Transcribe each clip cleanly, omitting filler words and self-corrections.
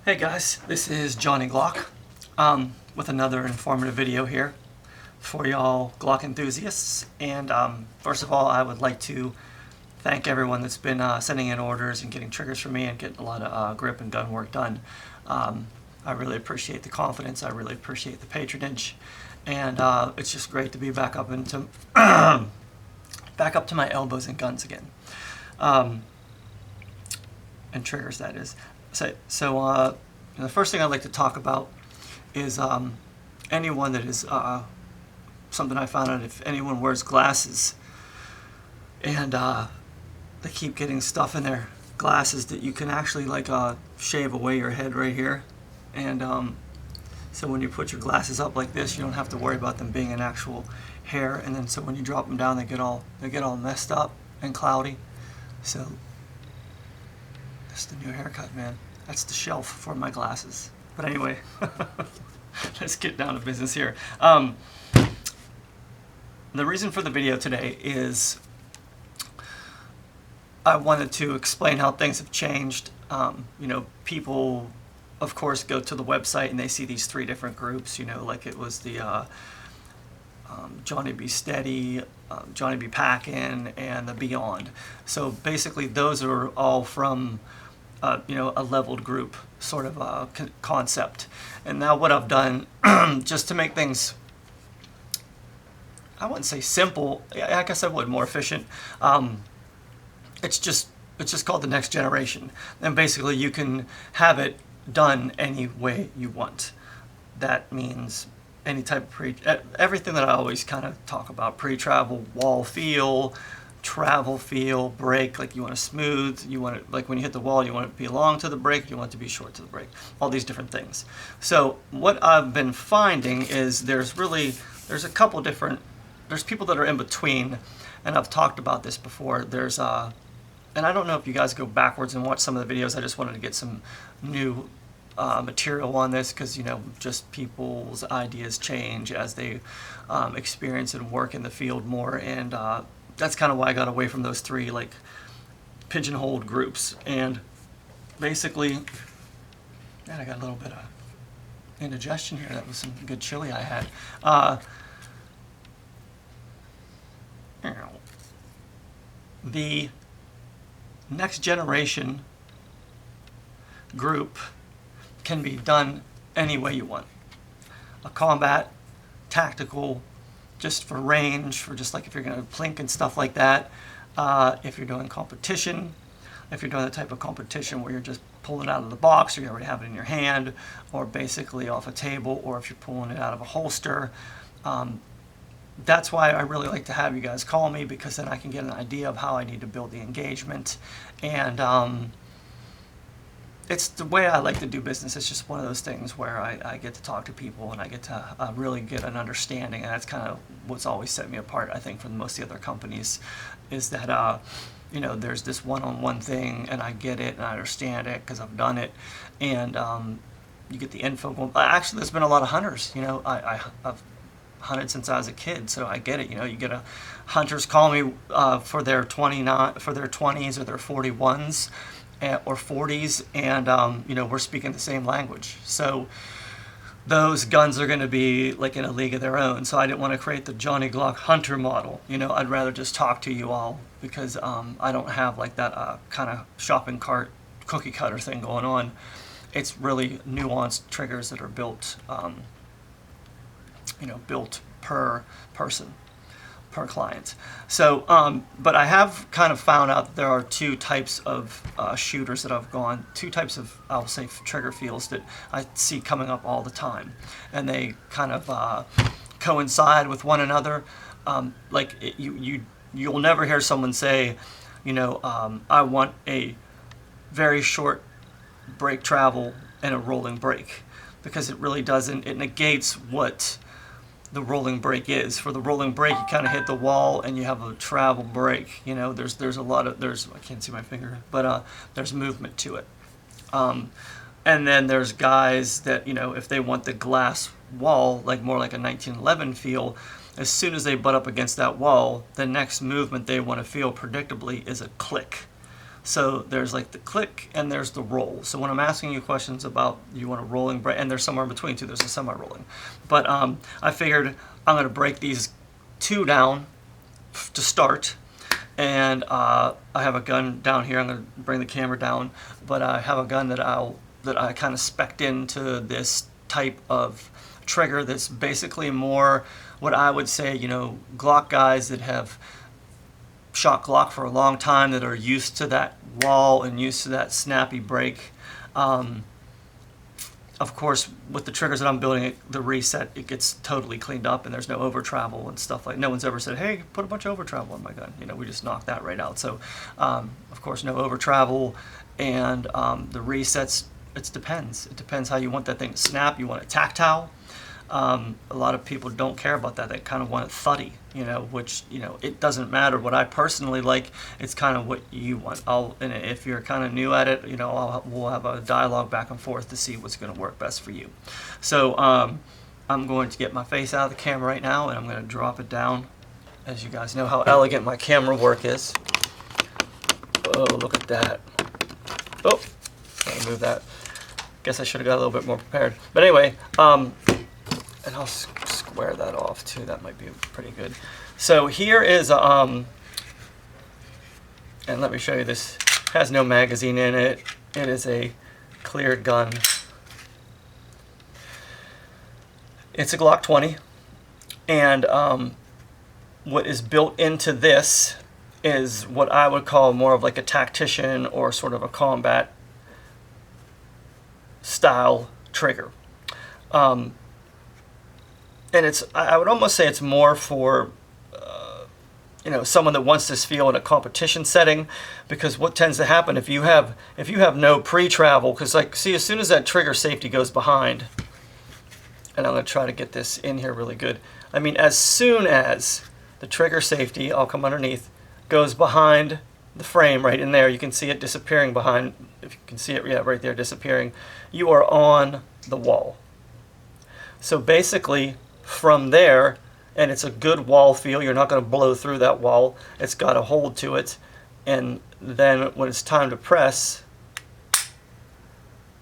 Hey guys, this is Johnny Glock with another informative video here for y'all Glock enthusiasts. And first of all, I would like to thank everyone that's been sending in orders and getting triggers for me and getting a lot of grip and gun work done. I really appreciate the confidence. I really appreciate the patronage, and it's just great to be back up into back up to my elbows in guns again, and triggers, that is. So the first thing I'd like to talk about is anyone that is something I found out, if anyone wears glasses and they keep getting stuff in their glasses that you can actually shave away your head right here, and so when you put your glasses up like this, you don't have to worry about them being an actual hair, and then so when you drop them down, they get all messed up and cloudy. So that's the new haircut, man. That's the shelf for my glasses. But anyway, let's get down to business here. The reason for the video today is I wanted to explain how things have changed. People, of course, go to the website and they see these three different groups. Like it was the Johnny B. Steady, Johnny B. Packin', and the Beyond. So basically, those are all from a leveled group sort of concept. And now what I've done, just to make things, I wouldn't say simple, I guess I would, more efficient, it's just called the next generation. And basically you can have it done any way you want. That means any type of everything that I always kind of talk about: pre-travel, wall feel, travel feel, brake, like you want to smooth, you want it, like when you hit the wall, you want it to be long to the brake, you want it to be short to the brake, all these different things. So what I've been finding is there's a couple different, there's people that are in between, and I've talked about this before. There's and I don't know if you guys go backwards and watch some of the videos. I just wanted to get some new material on this, because just people's ideas change as they experience and work in the field more, and that's kind of why I got away from those three pigeonholed groups. And basically, man, I got a little bit of indigestion here. That was some good chili I had. The next generation group can be done any way you want. A combat, tactical, just for range, for just like if you're going to plink and stuff like that. If you're doing competition, if you're doing the type of competition where you're just pulling it out of the box, or you already have it in your hand, or basically off a table, or if you're pulling it out of a holster. That's why I really like to have you guys call me, because then I can get an idea of how I need to build the engagement. And it's the way I like to do business. It's just one of those things where I get to talk to people and I get to really get an understanding, and that's kind of what's always set me apart, I think, from most of the other companies, is that there's this one-on-one thing, and I get it and I understand it because I've done it, and you get the info going. Actually, there's been a lot of hunters. I've hunted since I was a kid, so I get it. You get hunters call me for their 20s or their 41s. Or 40s, and we're speaking the same language. So those guns are going to be like in a league of their own. So I didn't want to create the Johnny Glock Hunter model. I'd rather just talk to you all, because I don't have like that kind of shopping cart cookie cutter thing going on. It's really nuanced triggers that are built, built per person, per client. So, but I have kind of found out that there are two types of shooters that I've gone, two types of, I'll say, trigger feels that I see coming up all the time, and they kind of coincide with one another. You'll never hear someone say, I want a very short brake travel and a rolling brake, because it really doesn't. It negates what the rolling brake is. For the rolling brake, you kind of hit the wall and you have a travel brake. There's a lot of, I can't see my finger, but there's movement to it. And then there's guys that, if they want the glass wall, like more like a 1911 feel, as soon as they butt up against that wall, the next movement they want to feel predictably is a click. So there's like the click and there's the roll. So when I'm asking you questions about you want a rolling break, and there's somewhere in between too, there's a semi-rolling. But I figured I'm going to break these 2 down to start. And I have a gun down here. I'm going to bring the camera down, but I have a gun that I kind of spec'd into this type of trigger that's basically more what I would say, you know, Glock guys that have shot Glock for a long time, that are used to that wall and used to that snappy break. Of course, with the triggers that I'm building, the reset, it gets totally cleaned up and there's no over travel and stuff like. No one's ever said, hey, put a bunch of over travel on my gun. You know, we just knocked that right out. So, of course, no over travel, and the resets. It depends. It depends how you want that thing to snap. You want it tactile. A lot of people don't care about that. They kind of want it thuddy, you know, which, you know, it doesn't matter. What I personally like, it's kind of what you want. And if you're kind of new at it, you know, we'll have a dialogue back and forth to see what's going to work best for you. So I'm going to get my face out of the camera right now, and I'm going to drop it down. As you guys know how elegant my camera work is. Oh, look at that. Oh, let me move that. Guess I should have got a little bit more prepared. But anyway, and I'll square that off too. That might be pretty good. So here is, and let me show you this. It has no magazine in it. It is a cleared gun. It's a Glock 20, and what is built into this is what I would call more of like a tactician or sort of a combat style trigger. And I would almost say it's more for, you know, someone that wants this feel in a competition setting, because what tends to happen if you have no pre-travel, because like, see, as soon as that trigger safety goes behind, and I'm going to try to get this in here really good. I mean, as soon as the trigger safety, I'll come underneath, goes behind the frame right in there, you can see it disappearing behind, if you can see it, yeah, right there disappearing, you are on the wall. So basically, from there, and it's a good wall feel, you're not going to blow through that wall, it's got a hold to it, and then when it's time to press,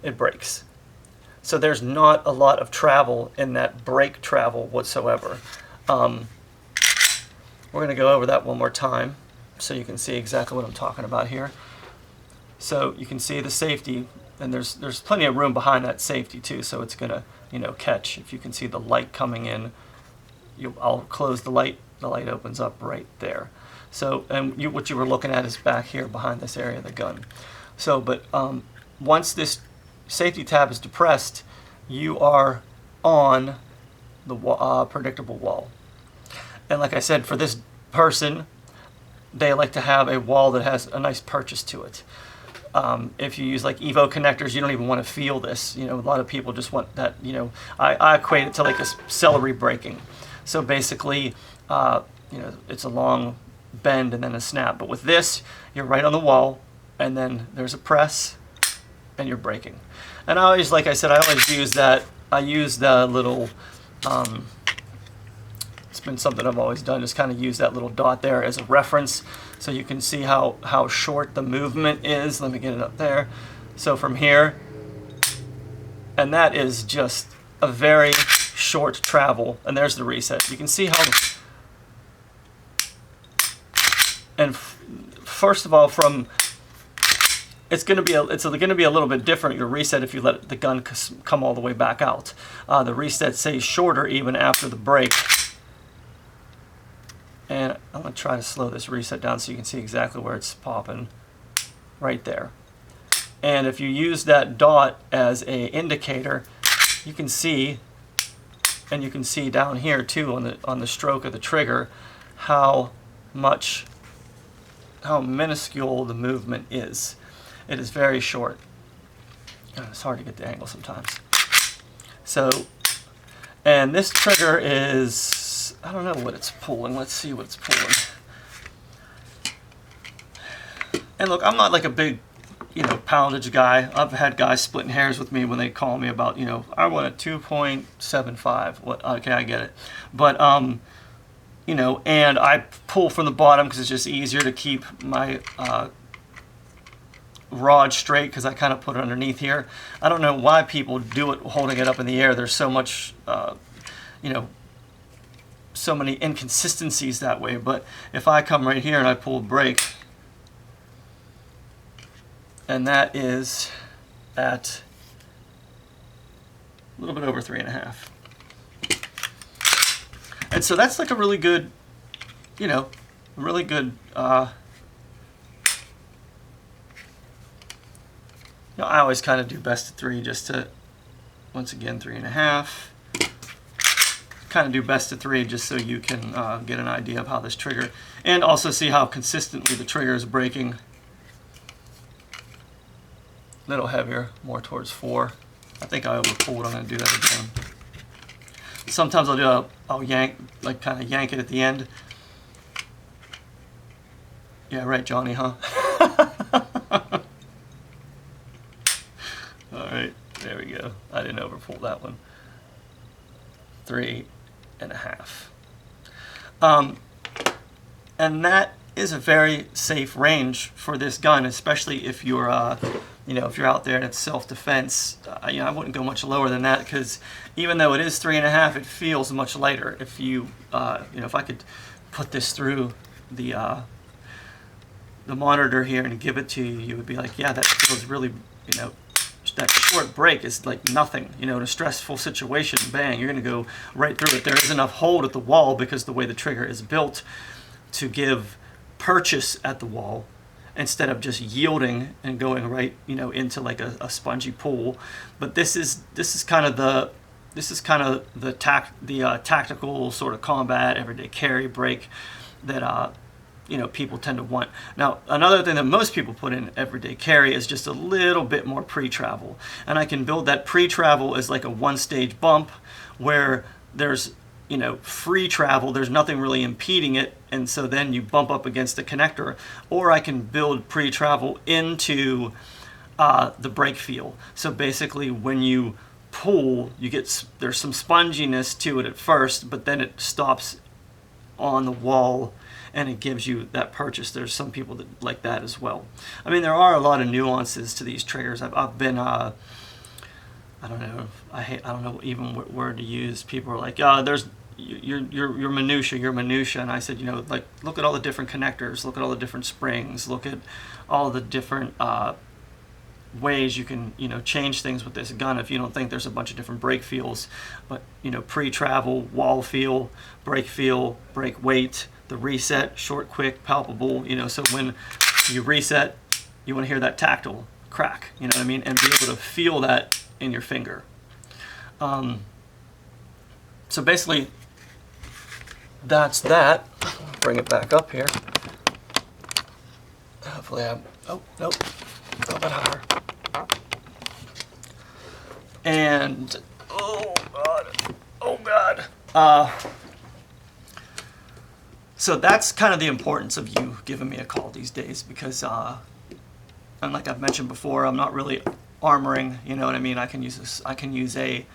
it breaks. So there's not a lot of travel in that break travel whatsoever. We're going to go over that one more time so you can see exactly what I'm talking about here. So you can see the safety, and there's plenty of room behind that safety too, so it's going to, you know, catch. If you can see the light coming in, I'll close the light opens up right there. So, and what you were looking at is back here behind this area of the gun. So, but once this safety tab is depressed, you are on the predictable wall. And like I said, for this person, they like to have a wall that has a nice purchase to it. If you use like Evo connectors, you don't even want to feel this. You know, a lot of people just want that, you know, I equate it to like a celery breaking. So basically, you know, it's a long bend and then a snap. But with this, you're right on the wall, and then there's a press, and you're breaking. And I always, like I said, I always use that. I use the little, it's been something I've always done, just kind of use that little dot there as a reference so you can see how short the movement is. Let me get it up there. So from here, and that is just a very short travel, and there's the reset. You can see how, and first of all, from it's going to be a little bit different, your reset, if you let the gun come all the way back out. The reset stays shorter even after the break. And I'm going to try to slow this reset down so you can see exactly where it's popping right there. And if you use that dot as an indicator, you can see, and you can see down here too on the stroke of the trigger, how minuscule the movement is. It is very short. It's hard to get the angle sometimes. So, and this trigger is, I don't know what it's pulling. Let's see what it's pulling. And look, I'm not like a big, you know, poundage guy. I've had guys splitting hairs with me when they call me about, you know, I want a 2.75. What? Okay, I get it. But you know, and I pull from the bottom because it's just easier to keep my rod straight because I kind of put it underneath here. I don't know why people do it holding it up in the air. There's so much, you know, so many inconsistencies that way. But if I come right here and I pull brake, and that is at a little bit over 3.5. And so that's like a really good, you know, really good, you know, I always kind of do best of 3 just to, once again, 3.5. Kind of do best of 3 just so you can get an idea of how this trigger, and also see how consistently the trigger is braking. A little heavier, more towards 4. I think I overpulled. I'm going to do that again. Sometimes I'll yank, like kind of yank it at the end. Yeah, right, Johnny, huh? All right, there we go. I didn't overpull that one. 3.5. And that is a very safe range for this gun, especially if you're, you know, if you're out there and it's self-defense. You know, I wouldn't go much lower than that because even though it is 3.5, it feels much lighter. If you, you know, if I could put this through the monitor here and give it to you, you would be like, yeah, that feels really, you know, that short break is like nothing. You know, in a stressful situation, bang, you're going to go right through it. There is enough hold at the wall because the way the trigger is built to give purchase at the wall instead of just yielding and going right, you know, into like a spongy pool. But this is kind of the tactical sort of combat everyday carry break that you know, people tend to want. Now, another thing that most people put in everyday carry is just a little bit more pre-travel. And I can build that pre-travel as like a one-stage bump where there's, you know, free travel, there's nothing really impeding it, and so then you bump up against the connector. Or I can build pre-travel into the brake feel. So basically when you pull, you get, there's some sponginess to it at first, but then it stops on the wall and it gives you that purchase. There's some people that like that as well. I mean, there are a lot of nuances to these triggers. I've been, I don't know, I don't know even what word to use. People are like, there's your minutia, and I said, you know, like, look at all the different connectors, look at all the different springs, look at all the different ways you can, you know, change things with this gun if you don't think there's a bunch of different brake feels. But, you know, pre-travel, wall feel, brake weight, the reset, short, quick, palpable, you know, so when you reset, you want to hear that tactile crack, you know what I mean, and be able to feel that in your finger. So basically, that's that. Bring it back up here. Hopefully I'm, oh, nope, a little bit higher. And, oh God. So that's kind of the importance of you giving me a call these days, because, and like I've mentioned before, I'm not really armoring, you know what I mean? I can use a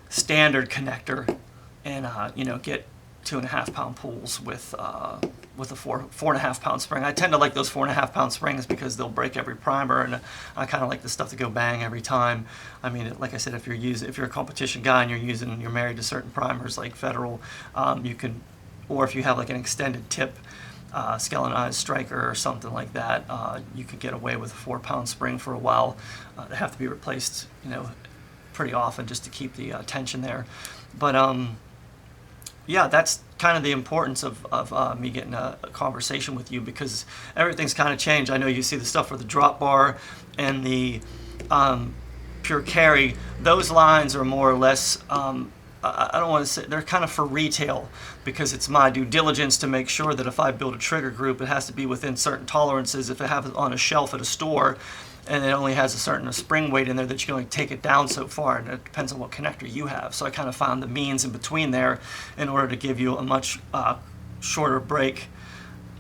standard connector and, you know, get 2.5 pound pulls with a 4.5 pound spring. I tend to like those 4.5 pound springs because they'll break every primer, and I kind of like the stuff to go bang every time. I mean, like I said, if you're a competition guy and you're married to certain primers like Federal, you can, or if you have like an extended tip skeletonized striker or something like that, you could get away with a 4 pound spring for a while. They have to be replaced, you know, pretty often just to keep the tension there. But yeah, that's kind of the importance of me getting a conversation with you, because everything's kind of changed. I know you see the stuff for the drop bar and the pure carry. Those lines are more or less, I don't want to say, they're kind of for retail, because it's my due diligence to make sure that if I build a trigger group, it has to be within certain tolerances. If it has it on a shelf at a store and it only has a certain spring weight in there, that you can only take it down so far, and it depends on what connector you have. So I kind of found the means in between there in order to give you a much shorter break.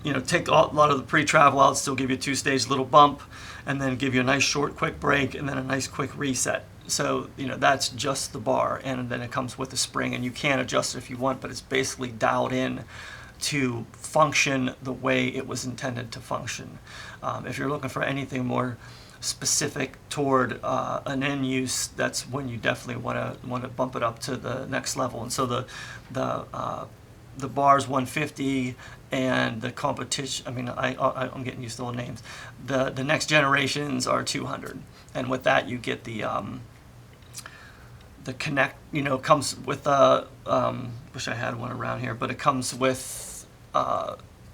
You know, take a lot of the pre-travel out, still give you a 2-stage little bump, and then give you a nice short quick break, and then a nice quick reset. So, you know, that's just the bar, and then it comes with the spring, and you can adjust it if you want, but it's basically dialed in to function the way it was intended to function. If you're looking for anything more specific toward an end use, that's when you definitely want to bump it up to the next level. And so the bar's 150, and the competition, I mean, I'm getting used to all the names. The next generations are 200, and with that you get the connect, comes with wish I had one around here, but it comes with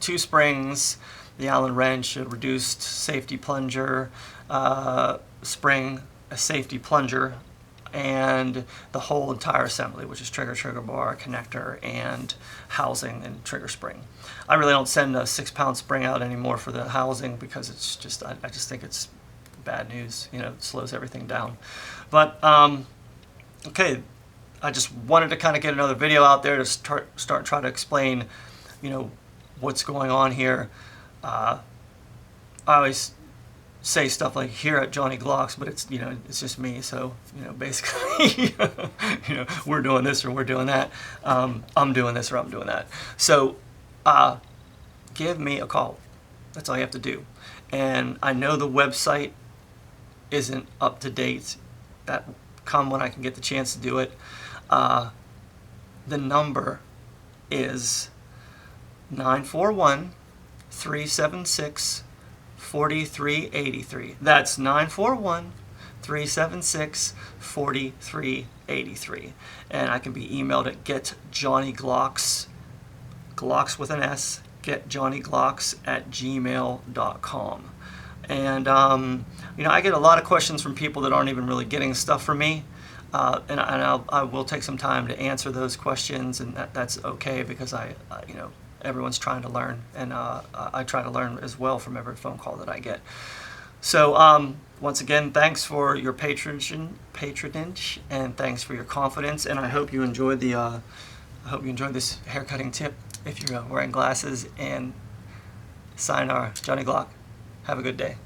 2 springs, the Allen wrench, a reduced safety plunger spring, a safety plunger, and the whole entire assembly, which is trigger bar, connector, and housing and trigger spring. I really don't send a 6-pound spring out anymore for the housing, because it's just, I just think it's bad news. It slows everything down. But okay, I just wanted to kind of get another video out there to start trying to explain, what's going on here. I always say stuff like here at Johnny Glocks, but it's it's just me. So basically, we're doing this or we're doing that. I'm doing this or I'm doing that. So give me a call. That's all you have to do. And I know the website isn't up to date. That come when I can get the chance to do it. The number is 941-376-4383. That's 941-376-4383. And I can be emailed at getjohnnyglocks, glocks with an S, getjohnnyglocks@gmail.com. And I get a lot of questions from people that aren't even really getting stuff from me, and I will take some time to answer those questions, and that's okay, because everyone's trying to learn, and I try to learn as well from every phone call that I get. So once again, thanks for your patronage, and thanks for your confidence, and I hope you enjoyed this haircutting tip. If you're wearing glasses, and sayonara, Johnny Glock. Have a good day.